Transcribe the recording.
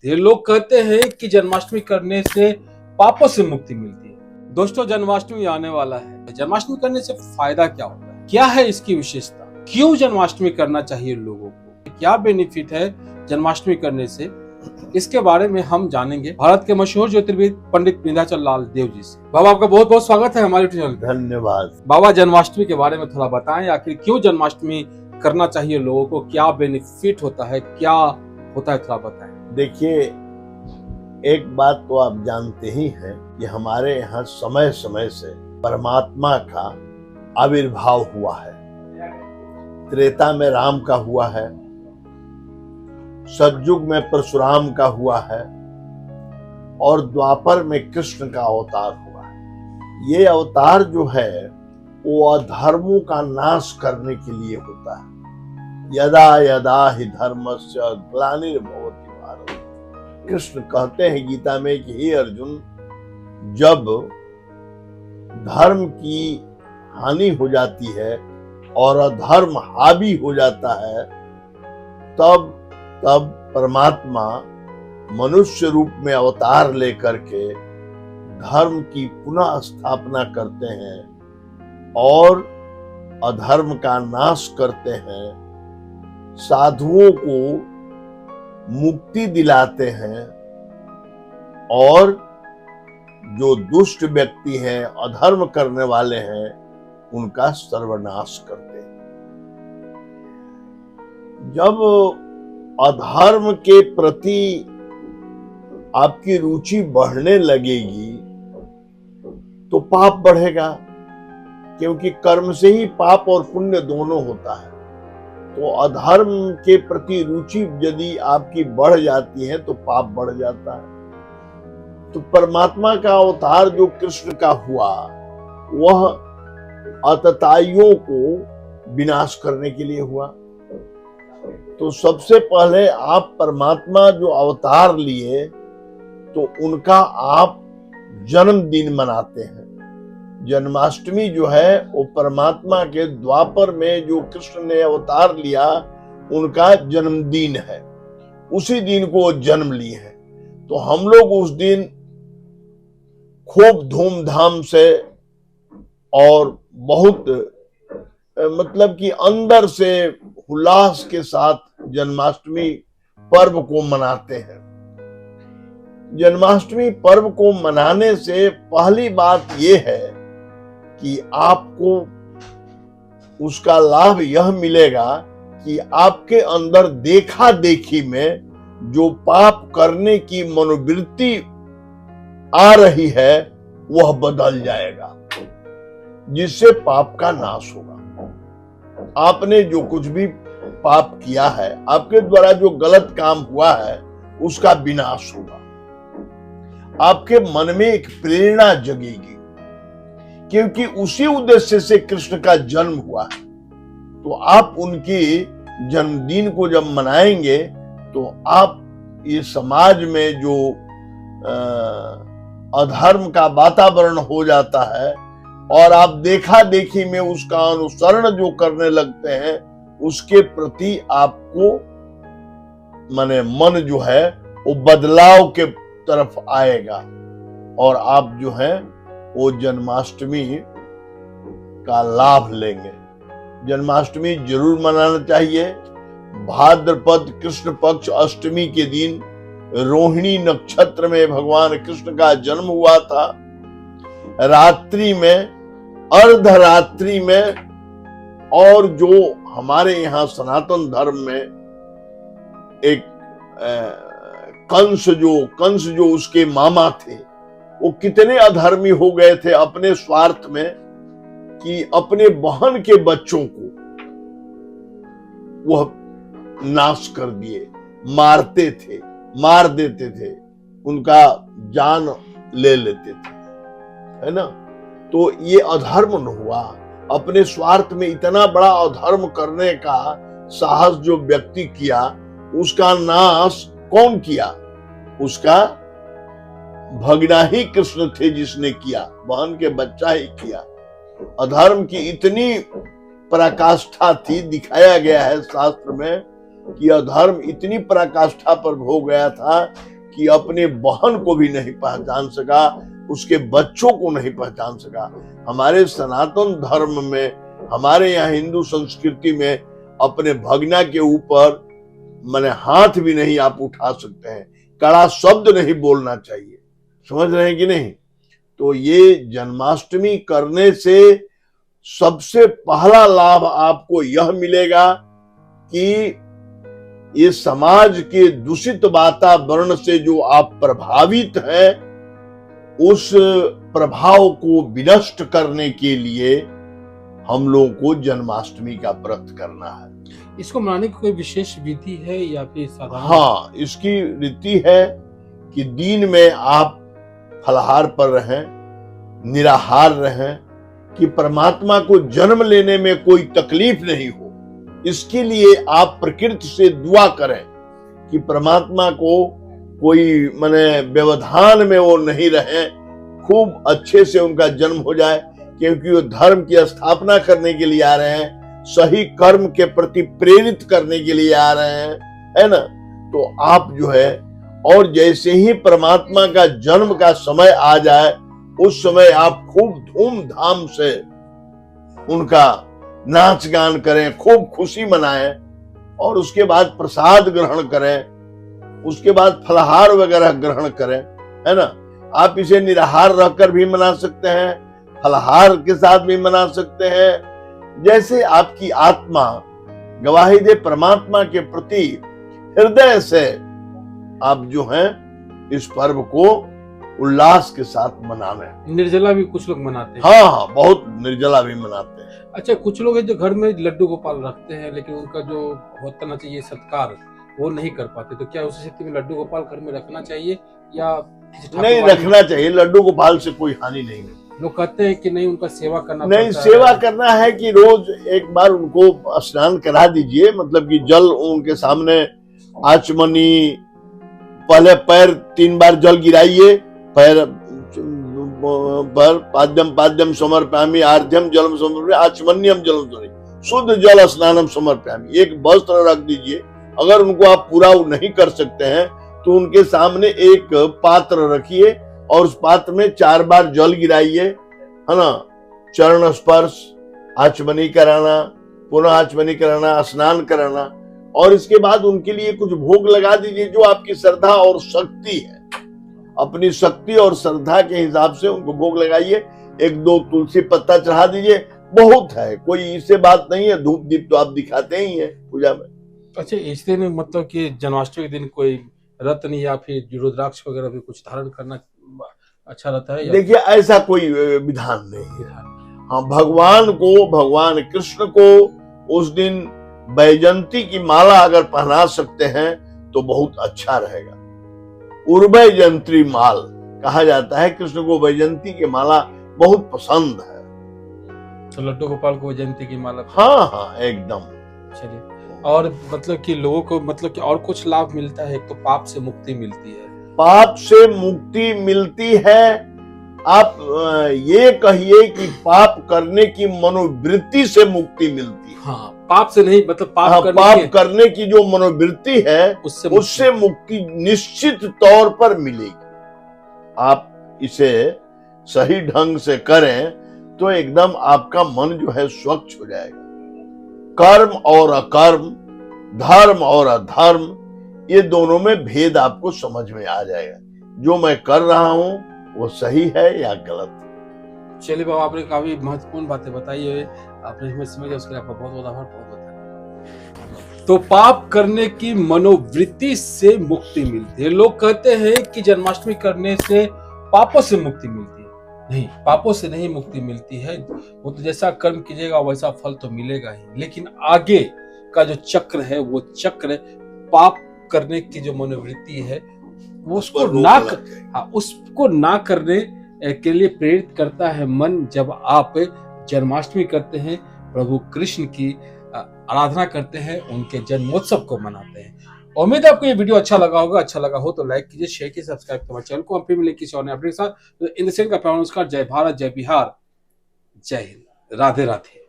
मिलती है। लोग कहते हैं कि जन्माष्टमी करने से पापों से मुक्ति मिलती है। दोस्तों, जन्माष्टमी आने वाला है। जन्माष्टमी करने से फायदा क्या होता है, क्या है इसकी विशेषता, क्यों जन्माष्टमी करना चाहिए लोगों को, क्या बेनिफिट है जन्माष्टमी करने से, इसके बारे में हम जानेंगे भारत के मशहूर ज्योतिर्विद पंडित विंध्याचल लाल देव जी से। बाबा, आपका बहुत बहुत स्वागत है हमारे चैनल पे। धन्यवाद। बाबा, जन्माष्टमी के बारे में थोड़ा बताएं, आखिर क्यों जन्माष्टमी करना चाहिए लोगों को, क्या बेनिफिट होता है, क्या होता है, थोड़ा बताएं। देखिए, एक बात तो आप जानते ही हैं कि हमारे यहाँ समय समय से परमात्मा का आविर्भाव हुआ है। त्रेता में राम का हुआ है, सतयुग में परशुराम का हुआ है और द्वापर में कृष्ण का अवतार हुआ है। ये अवतार जो है वो अधर्मों का नाश करने के लिए होता है। यदा यदा हि धर्मस्य ग्लानिर्भवति भारत। कृष्ण कहते हैं गीता में कि हे अर्जुन, जब धर्म की हानि हो जाती है और अधर्म हावी हो जाता है, तब परमात्मा मनुष्य रूप में अवतार लेकर के धर्म की पुनः स्थापना करते हैं और अधर्म का नाश करते हैं, साधुओं को मुक्ति दिलाते हैं और जो दुष्ट व्यक्ति हैं, अधर्म करने वाले हैं, उनका सर्वनाश करते हैं। जब अधर्म के प्रति आपकी रुचि बढ़ने लगेगी तो पाप बढ़ेगा, क्योंकि कर्म से ही पाप और पुण्य दोनों होता है। तो अधर्म के प्रति रुचि यदि आपकी बढ़ जाती है तो पाप बढ़ जाता है। तो परमात्मा का अवतार जो कृष्ण का हुआ, वह अतताइयों को विनाश करने के लिए हुआ। तो सबसे पहले आप परमात्मा जो अवतार लिए तो उनका आप जन्मदिन मनाते हैं। जन्माष्टमी जो है वो परमात्मा के द्वापर में जो कृष्ण ने अवतार लिया, उनका जन्मदिन है। उसी दिन को जन्म लिए हैं। तो हम लोग उस दिन खूब धूमधाम से और बहुत मतलब कि अंदर से उल्लास के साथ जन्माष्टमी पर्व को मनाते हैं। जन्माष्टमी पर्व को मनाने से पहली बात यह है कि आपको उसका लाभ यह मिलेगा कि आपके अंदर देखा देखी में जो पाप करने की मनोवृत्ति आ रही है वह बदल जाएगा, जिससे पाप का नाश होगा। आपने जो कुछ भी पाप किया है, आपके द्वारा जो गलत काम हुआ है, उसका विनाश होगा। आपके मन में एक प्रेरणा जगेगी, क्योंकि उसी उद्देश्य से कृष्ण का जन्म हुआ है। तो आप उनकी जन्मदिन को जब मनाएंगे तो आप ये समाज में जो अधर्म का वातावरण हो जाता है और आप देखा देखी में उसका अनुसरण जो करने लगते हैं, उसके प्रति आपको माने मन जो है वो बदलाव के तरफ आएगा और आप जो है वो जन्माष्टमी का लाभ लेंगे। जन्माष्टमी जरूर मनाना चाहिए। भाद्रपद कृष्ण पक्ष अष्टमी के दिन रोहिणी नक्षत्र में भगवान कृष्ण का जन्म हुआ था। रात्रि में, अर्धरात्रि में, और जो हमारे यहाँ सनातन धर्म में एक कंस जो उसके मामा थे, वो कितने अधर्मी हो गए थे अपने स्वार्थ में कि अपने बहन के बच्चों को वह नाश कर दिए, मारते थे, मार देते थे, उनका जान ले लेते थे, है ना। तो ये अधर्म न हुआ। अपने स्वार्थ में इतना बड़ा अधर्म करने का साहस जो व्यक्ति किया, उसका नाश कौन किया? उसका भगना ही कृष्ण थे जिसने किया, बहन के बच्चा ही किया। अधर्म की इतनी पराकाष्ठा थी, दिखाया गया है शास्त्र में कि अधर्म इतनी पराकाष्ठा पर हो गया था कि अपने बहन को भी नहीं पहचान सका, उसके बच्चों को नहीं पहचान सका। हमारे सनातन धर्म में, हमारे यहाँ हिंदू संस्कृति में अपने भगना के ऊपर माने हाथ भी नहीं आप उठा सकते हैं, कड़ा शब्द नहीं बोलना चाहिए। समझ रहे हैं कि नहीं? तो ये जन्माष्टमी करने से सबसे पहला लाभ आपको यह मिलेगा कि ये समाज के दूषित वातावरण से जो आप प्रभावित हैं, उस प्रभाव को विनष्ट करने के लिए हम लोगों को जन्माष्टमी का व्रत करना है। इसको मनाने की कोई विशेष विधि है या फिर साधारण? हाँ, इसकी रीति है कि दिन में आप फलाहार पर रहें, निराहार रहें, कि परमात्मा को जन्म लेने में कोई तकलीफ नहीं हो। इसके लिए आप प्रकृति से दुआ करें कि परमात्मा को कोई माने व्यवधान में वो नहीं रहे, खूब अच्छे से उनका जन्म हो जाए, क्योंकि वो धर्म की स्थापना करने के लिए आ रहे हैं, सही कर्म के प्रति प्रेरित करने के लिए आ रहे हैं, है ना? तो आप जो है, और जैसे ही परमात्मा का जन्म का समय आ जाए, उस समय आप खूब धूमधाम से उनका नाच गान करें, खूब खुशी मनाएं, और उसके बाद प्रसाद ग्रहण करें, उसके बाद फलाहार वगैरह ग्रहण करें, है ना? आप इसे निराहार रहकर भी मना सकते हैं, फलाहार के साथ भी मना सकते हैं। जैसे आपकी आत्मा गवाही दे परमात्मा के प्रति, हृदय से आप जो हैं इस पर्व को उल्लास के साथ मनाने। निर्जला भी कुछ लोग मनाते हैं। हाँ, बहुत निर्जला भी मनाते हैं। अच्छा, कुछ लोग हैं जो घर में लड्डू गोपाल रखते हैं, लेकिन उनका जो होता ना चाहिए सत्कार, वो नहीं कर पाते। तो क्या उस स्थिति में लड्डू गोपाल घर में रखना चाहिए या नहीं रखना चाहिए? लड्डू गोपाल से कोई हानि नहीं है। लोग कहते हैं कि नहीं, उनका सेवा करना नहीं, सेवा करना है कि रोज एक बार उनको स्नान करा दीजिए, मतलब कि जल उनके सामने आचमनी, पहले पैर 3 बार जल गिराइए, पैर पर पाद्यम पाद्यम समर्पयामि, आर्ध्यम जलम समर्पयामि, आचमन्यम जलम समर्पयामि, शुद्ध जल स्नानम समर्पयामि। एक वस्त्र रख दीजिए। अगर उनको आप पूरा नहीं कर सकते हैं तो उनके सामने एक पात्र रखिए और उस पात्र में 4 बार जल गिराइए, है ना? चरण स्पर्श, आचमनी कराना, पुनः आचमनी कराना, स्नान कराना, और इसके बाद उनके लिए कुछ भोग लगा दीजिए जो आपकी श्रद्धा और शक्ति है। अपनी शक्ति और श्रद्धा के हिसाब से उनको भोग लगाइए। 1-2 तुलसी पत्ता चढ़ा दीजिए, बहुत है, कोई इससे बात नहीं है। धूप दीप तो आप दिखाते ही हैं पूजा में। अच्छा, इस दिन मतलब कि जन्माष्टमी के दिन कोई रत्न या फिर रुद्राक्ष वगैरह भी कुछ धारण करना अच्छा रहता है? देखिए, ऐसा कोई विधान नहीं है। हाँ, भगवान कृष्ण को उस दिन वैजयंती की माला अगर पहना सकते हैं तो बहुत अच्छा रहेगा। उर्वैजयंती माल कहा जाता है। कृष्ण को वैजयंती की माला बहुत पसंद है। तो लड्डू गोपाल को वैजयंती की माला? हाँ, एकदम। चलिए, और मतलब कि लोगों को मतलब कि और कुछ लाभ मिलता है? एक तो पाप से मुक्ति मिलती है। पाप से मुक्ति मिलती है। आप ये कहिए कि पाप करने की मनोवृत्ति से मुक्ति मिलती है। हाँ, पाप से नहीं, मतलब पाप करने की जो मनोवृत्ति है उससे मुक्ति निश्चित तौर पर मिलेगी। आप इसे सही ढंग से करें तो एकदम आपका मन जो है स्वच्छ हो जाएगा। कर्म और अकर्म, धर्म और अधर्म, ये दोनों में भेद आपको समझ में आ जाएगा। जो मैं कर रहा हूं वो सही है या गलत। चलिए बाबा, आपने काफी महत्वपूर्ण बातें बताई है, आपने हमें समझ दिया, उसके लिए आपका बहुत बहुत आभार, बहुत बहुत धन्यवाद। तो पाप करने की मनोवृत्ति से मुक्ति मिलती है। लोग कहते हैं कि जन्माष्टमी करने से पापों से मुक्ति मिलती है। नहीं, पापों से नहीं मुक्ति मिलती है। वो तो जैसा कर्म कीजिएगा वैसा फल तो मिलेगा ही, लेकिन आगे का जो चक्र है, वो चक्र पाप करने की जो मनोवृत्ति है वो उसको ना करने के लिए प्रेरित करता है मन। जब आप जन्माष्टमी करते हैं, प्रभु कृष्ण की आराधना करते हैं, उनके जन्मोत्सव को मनाते हैं। उम्मीद है आपको ये वीडियो अच्छा लगा होगा। अच्छा लगा हो तो लाइक कीजिए, शेयर कीजिए, सब्सक्राइब कीजिए चैनल को। हम फिर मिलेंगे किसी और नए अपडेट के साथ। तो इन द सेंड का नमस्कार। जय भारत, जय बिहार, जय हिंद, राधे राधे।